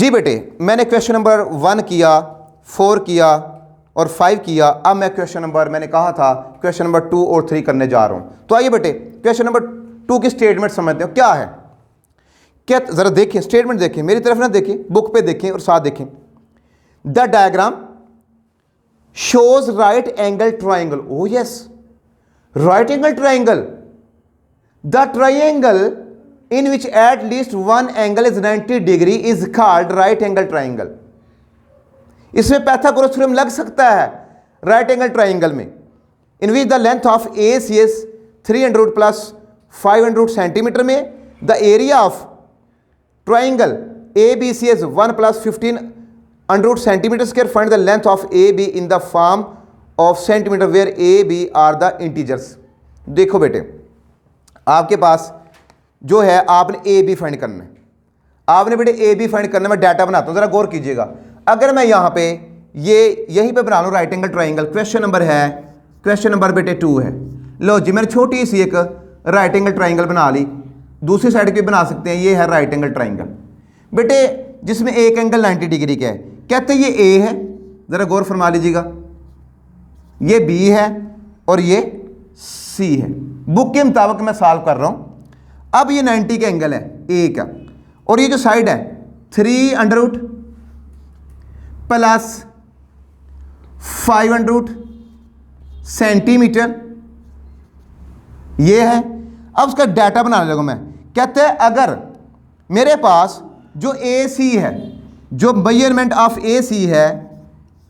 जी बेटे, मैंने question number 1 किया, 4 किया और 5 किया। अब मैं क्वेश्चन नंबर, मैंने कहा था क्वेश्चन नंबर 2 और 3 करने जा रहा हूँ। तो आइए बेटे क्वेश्चन नंबर 2 की स्टेटमेंट समझते हो क्या है। क्या ज़रा देखें, स्टेटमेंट देखें, मेरी तरफ ना देखें, बुक पे देखें और साथ देखें। The diagram shows right angle triangle. O yes, right angle triangle. The triangle in which at least one angle is 90 degree is called right angle triangle। इसमें पाइथागोरस थ्योरम लग सकता है राइट एंगल ट्राइंगल में। In which the length of ACS 300 plus 500 centimetre में, the area of triangle ABCS 1 plus 1500 centimetre square. Find the length of AB in the form of centimetre where AB are the integers. देखो बेटे, आपके पास जो है आपने A B find करना है। आपने बेटे ए बी फाइंड करना, मैं डाटा बनाता हूँ, ज़रा गौर कीजिएगा। अगर मैं यहाँ पे यहीं पे बना लूँ right angle triangle, question number है, क्वेश्चन नंबर बेटे 2 है। लो जी, मैंने छोटी सी एक राइट एंगल ट्राइंगल बना ली। दूसरी साइड पे बना सकते हैं, ये है राइट एंगल ट्राइंगल बेटे, जिसमें एक एंगल 90 डिग्री का है। कहते हैं ये ए है, ज़रा गौर फरमा लीजिएगा, ये बी है और ये सी है। बुक के मुताबिक मैं सॉल्व कर रहा हूँ। अब ये 90 का एंगल है ए का, और ये जो साइड है 300 प्लस 500 सेंटीमीटर ये है। अब उसका डाटा बनाने लगा मैं। कहते हैं अगर मेरे पास जो ए सी है, जो मेजरमेंट ऑफ ए सी है,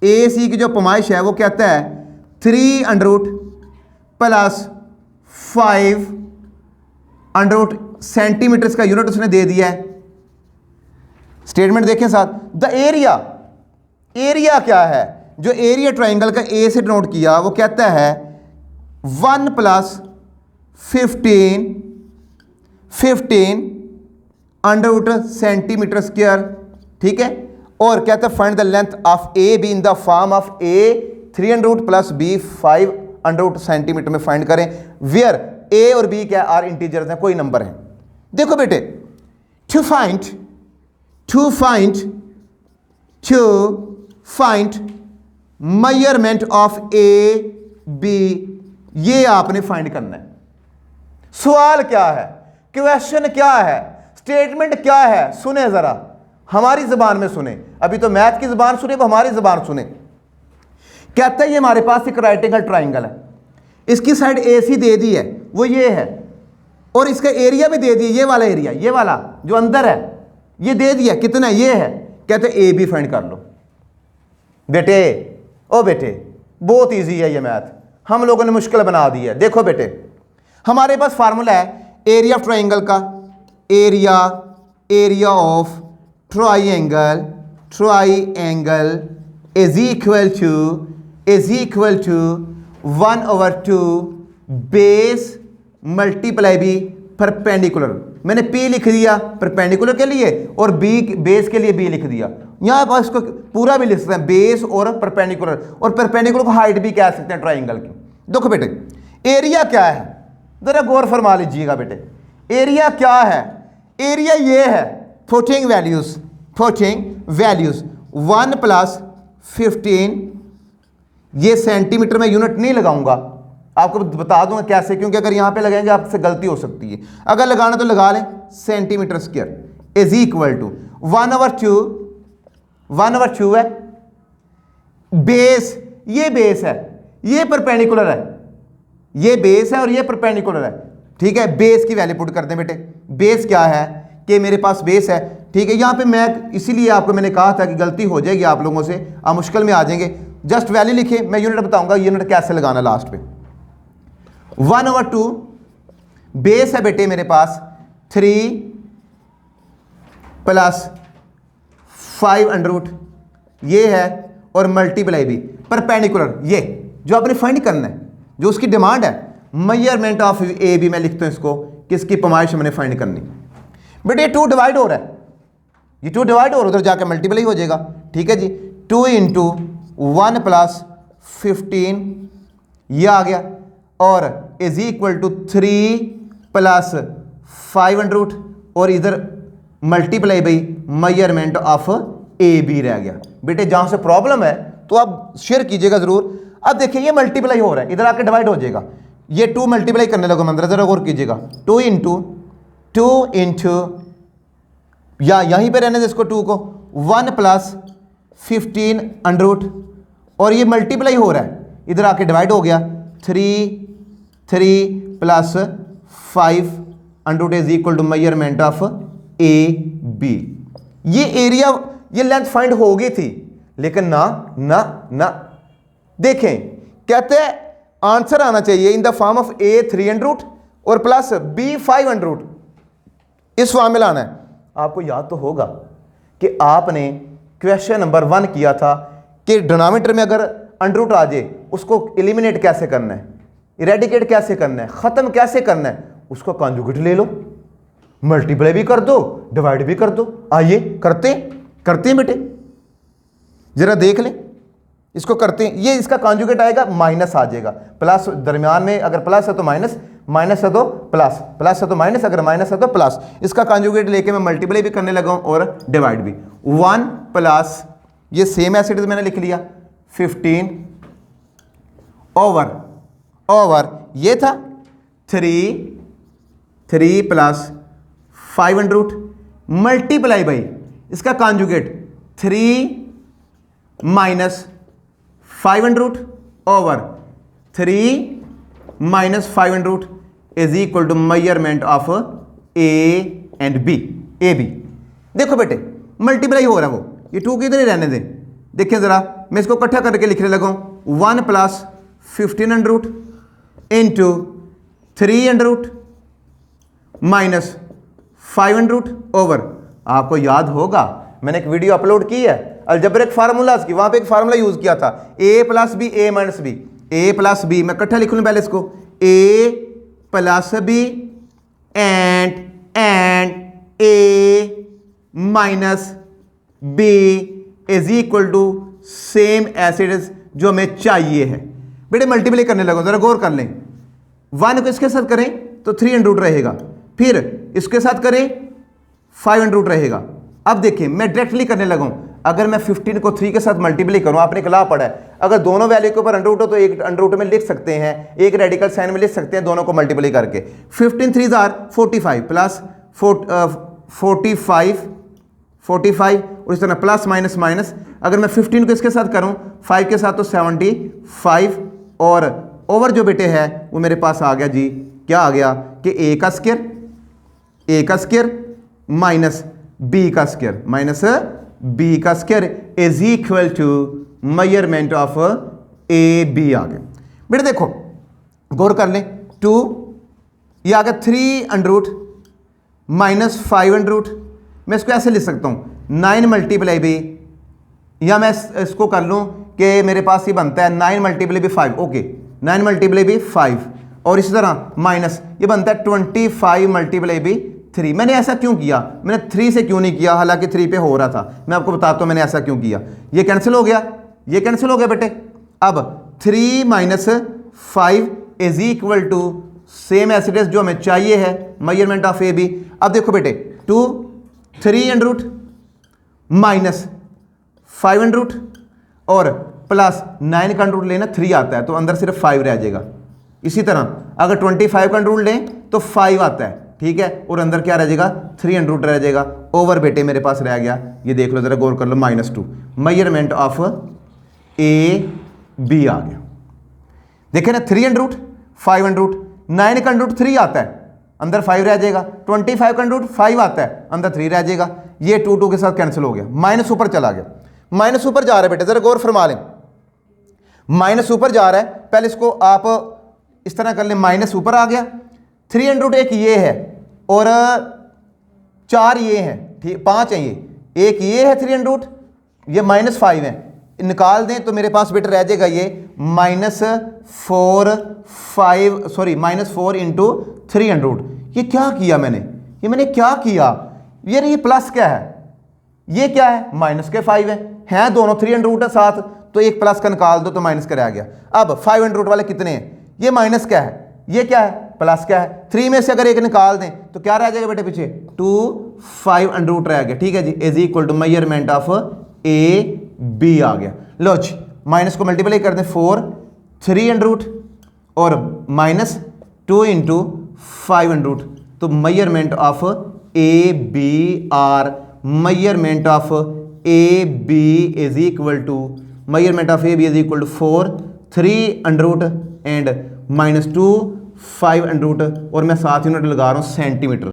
ए सी की जो पैमाइश है वो कहता है 300 प्लस 500 सेंटीमीटर का यूनिट उसने दे दिया है। स्टेटमेंट देखें साथ। द एरिया, एरिया क्या है, जो एरिया ट्राइंगल का ए से डिनोट किया वो कहता है 1 प्लस 15 अंडर सेंटीमीटर स्क्वायर, ठीक है। और कहता है find the length of A B in the form of A 300 plus B 500 centimetre में फाइंड करें वेयर ए और बी क्या आर इंटीजर्स हैं, कोई नंबर है। देखो बेटे, to find measurement of A B, ये आपने फाइंड करना है। सवाल क्या है, क्वेश्चन क्या है, स्टेटमेंट क्या है, सुने जरा, हमारी जबान में सुने। अभी तो मैथ की जबान सुने, वो हमारी जबान सुने। कहता है ये हमारे पास एक राइट एंगल ट्राइंगल है, इसकी साइड AC दे दी है, वो ये है, और इसका एरिया भी दे दिया, ये वाला एरिया, ये वाला जो अंदर है ये दे दिया, कितना ये है। कहते हैं ए बी फाइंड कर लो। बेटे ओ बेटे, बहुत इजी है ये मैथ, हम लोगों ने मुश्किल बना दी है। देखो बेटे, हमारे पास फार्मूला है एरिया ऑफ ट्राइंगल का, area of triangle is equal to 1/2 base multiply by perpendicular. मैंने P लिख दिया परपेंडिकुलर के लिए और B बेस के लिए B लिख दिया। यहाँ पर इसको पूरा भी लिख सकते हैं, बेस और परपेंडिकुलर, और परपेंडिकुलर को हाइट भी कह सकते हैं ट्राइंगल की। देखो बेटे, एरिया क्या है, ज़रा गौर फरमा लीजिएगा बेटे। एरिया क्या है, एरिया ये है, फुटिंग वैल्यूज़ 1 प्लस 15, ये सेंटीमीटर में यूनिट नहीं लगाऊंगा, आपको बता दूंगा कैसे, क्योंकि अगर यहां पे लगाएंगे आपसे गलती हो सकती है। अगर लगाना तो लगा लें, centimetre square is equal to 1/2 है। बेस, ये बेस है, ये परपेंडिकुलर है, ये बेस है और ये परपेंडिकुलर है, ठीक है। बेस की वैल्यू पुट कर दें बेटे। बेस क्या है कि मेरे पास बेस है, ठीक है। यहाँ पे मैं इसीलिए आपको मैंने कहा था कि गलती हो जाएगी आप लोगों से, आप मुश्किल में आ जाएंगे। जस्ट वैल्यू लिखे, मैं यूनिट बताऊंगा यूनिट कैसे लगाना लास्ट पे। 1/2 बेस है बेटे मेरे पास 3 प्लस 500 ये है, और मल्टीप्लाई भी परपेंडिकुलर, ये जो आपने फाइंड करना है, जो उसकी डिमांड है मेजरमेंट ऑफ ए बी, मैं लिखता हूं इसको, किसकी पैमाइश मैंने फाइंड करनी। बेटे 2 डिवाइड हो रहा है, ये 2 डिवाइड हो रहा है, उधर जाकर मल्टीप्लाई हो जाएगा, ठीक है जी। 2 × 1 प्लस 15 ये आ गया, और इज इक्वल टू 3 प्लस 500, और इधर मल्टीप्लाई भाई मेजरमेंट ऑफ ए बी रह गया। बेटे जहां से प्रॉब्लम है तो आप शेयर कीजिएगा जरूर। अब देखिए ये मल्टीप्लाई हो रहा है, इधर आके डिवाइड हो जाएगा, ये 2 मल्टीप्लाई करने लगो मंदिर, जरा गौर कीजिएगा, 2 इंटू या यहीं पे रहने दे इसको 2 को, 1 प्लस 15 अंडर रूट, और ये मल्टीप्लाई हो रहा है, इधर आके डिवाइड हो गया, 3 plus 5 under root is equal to measurement of A B. ये एरिया, ये लेंथ फाइंड हो गई थी, लेकिन ना ना ना, देखें कहते हैं आंसर आना चाहिए in the form of A 3 under root और प्लस बी 5 अंडर रूट, इस फॉर्म में लाना है। आपको याद तो होगा कि आपने क्वेश्चन नंबर 1 किया था कि डिनोमिनेटर में अगर अंडर रूट आ जाए उसको एलिमिनेट कैसे करना है, इरेडिकेट कैसे करना है, खत्म कैसे करना है, उसको कॉन्जुगेट ले लो, मल्टीप्लाई भी कर दो, डिवाइड भी कर दो। आइए करते हैं बेटे, जरा देख लें, इसको करते हैं। ये इसका कॉन्जुगेट आएगा, माइनस आ जाएगा, प्लस दरमियान में अगर प्लस है तो माइनस, माइनस है तो प्लस, प्लस है तो माइनस, अगर माइनस है तो प्लस। इसका कॉन्जुगेट लेके मैं मल्टीप्लाई भी करने लगा हूं और डिवाइड भी। 1 प्लस ये सेम एसिड मैंने लिख लिया 15 ओवर ये था 3 plus 5 under root multiply by इसका conjugate 3 minus 5 under root over 3 minus 5 under root is equal to measurement of A and B, A B. देखो बेटे मल्टीप्लाई हो रहा है वो, ये 2 किधर ही रहने दें। देखिए जरा, मैं इसको इकट्ठा करके लिखने लगा हूं, 1 plus 15 under root into 3 under root minus 5 under root over, आपको याद होगा मैंने एक वीडियो अपलोड की है अलजेब्रिक फार्मूलाज की, वहां पे एक फार्मूला यूज किया था, a plus B A minus B, A plus B, मैं इकट्ठा लिख लूं पहले इसको, a plus B and a minus B is equal to same एसिड जो हमें चाहिए है। बेटे मल्टीप्लाई करने लगो, जरा गौर कर लें, 1 को इसके साथ करें तो 3 अंडर रूट रहेगा, फिर इसके साथ करें 5 अंडर रूट रहेगा। अब देखिए मैं डायरेक्टली करने लगा हूं, अगर मैं 15 को 3 के साथ मल्टीप्लाई करूं, आपने एक लॉ पढ़ा है, अगर दोनों वैल्यू के ऊपर अंडर रूट हो तो एक अंडर रूट में लिख सकते हैं, एक रेडिकल साइन में लिख सकते हैं, दोनों को मल्टीप्लाई करके। 15 3 आर 45 प्लस 45 और इस तरह प्लस माइनस माइनस, अगर मैं 15 को इसके साथ करूं 5 के साथ तो 75, और ओवर जो बेटे है वो मेरे पास आ गया जी, क्या आ गया कि a का स्क्वायर माइनस b का square is equal to measurement of A B आ गया। बेटे देखो गौर कर लें, 2 ये आ गया 3 under root minus 5 under root, मैं इसको ऐसे लिख सकता हूं 9 मल्टीप्लाई बी, या मैं इसको कर लूं कि मेरे पास ये बनता है 9 multiply by 5, okay 9 multiply by 5, और इसी तरह माइनस ये बनता है 25 मल्टीप्लाई बी 3। मैंने ऐसा क्यों किया, मैंने 3 से क्यों नहीं किया, हालांकि 3 पे हो रहा था, मैं आपको बताता हूं मैंने ऐसा क्यों किया। ये कैंसिल हो गया, ये कैंसिल हो गया बेटे। अब 3 minus 5 is equal to same एसिड जो हमें चाहिए है, मेजरमेंट ऑफ ए बी। अब देखो बेटे 3 under root minus 5 under root और प्लस 9 का अंडर रूट लेना 3 आता है, तो अंदर सिर्फ 5 रह जाएगा। इसी तरह अगर 25 का अंडर रूट लें तो 5 आता है, ठीक है, और अंदर क्या रह जाएगा 3 अंडर रूट रह जाएगा। ओवर बेटे मेरे पास रह गया, ये देख लो जरा गौर कर लो, -2 मेजरमेंट ऑफ ए बी आ गया। देखे ना 3 अंडर रूट 5 अंडर रूट, 9 का अंडर रूट 3 आता है, अंदर 5 रह जाएगा, 25 का अंडर रूट 5 आता है, अंदर 3 रह जाएगा। ये 2 के साथ कैंसिल हो गया, माइनस ऊपर चला गया, माइनस ऊपर जा रहा है बेटे, जरा गौर फरमा लें, माइनस ऊपर जा रहा है, पहले इसको आप इस तरह कर लें, माइनस ऊपर आ गया, 3 अंडर रूट एक ये है और 4 ये हैं, ठीक 5 है, ये एक ये है 3 अंडर रूट, ये -5 है, निकाल दें तो मेरे पास बेटा रह जाएगा ये -4 इंटू 3 अंडर रूट। ये क्या किया मैंने क्या किया ये प्लस क्या है, ये क्या है माइनस के 5 है दोनों 3 अंडर रूट है साथ, तो एक प्लस का निकाल दो तो माइनस का रह गया। अब 5 अंडर रूट वाले कितने हैं, ये माइनस क्या है, ये क्या है प्लस क्या है 3 में से अगर एक निकाल दें तो क्या रह जाएगा बेटे पीछे 2 5 अंडर रूट रह गया, ठीक है जी, is equal to measurement of A B आ गया। लो जी माइनस को मल्टीप्लाई कर दें 4 3 अंडर रूट और माइनस 2 इंटू 5 अंडर रूट, तो measurement of A B or measurement of A B is equal to measurement of A B is equal to 4 3 under root and minus 2 5 under root और मैं साथ unit लगा रहा हूँ centimetre.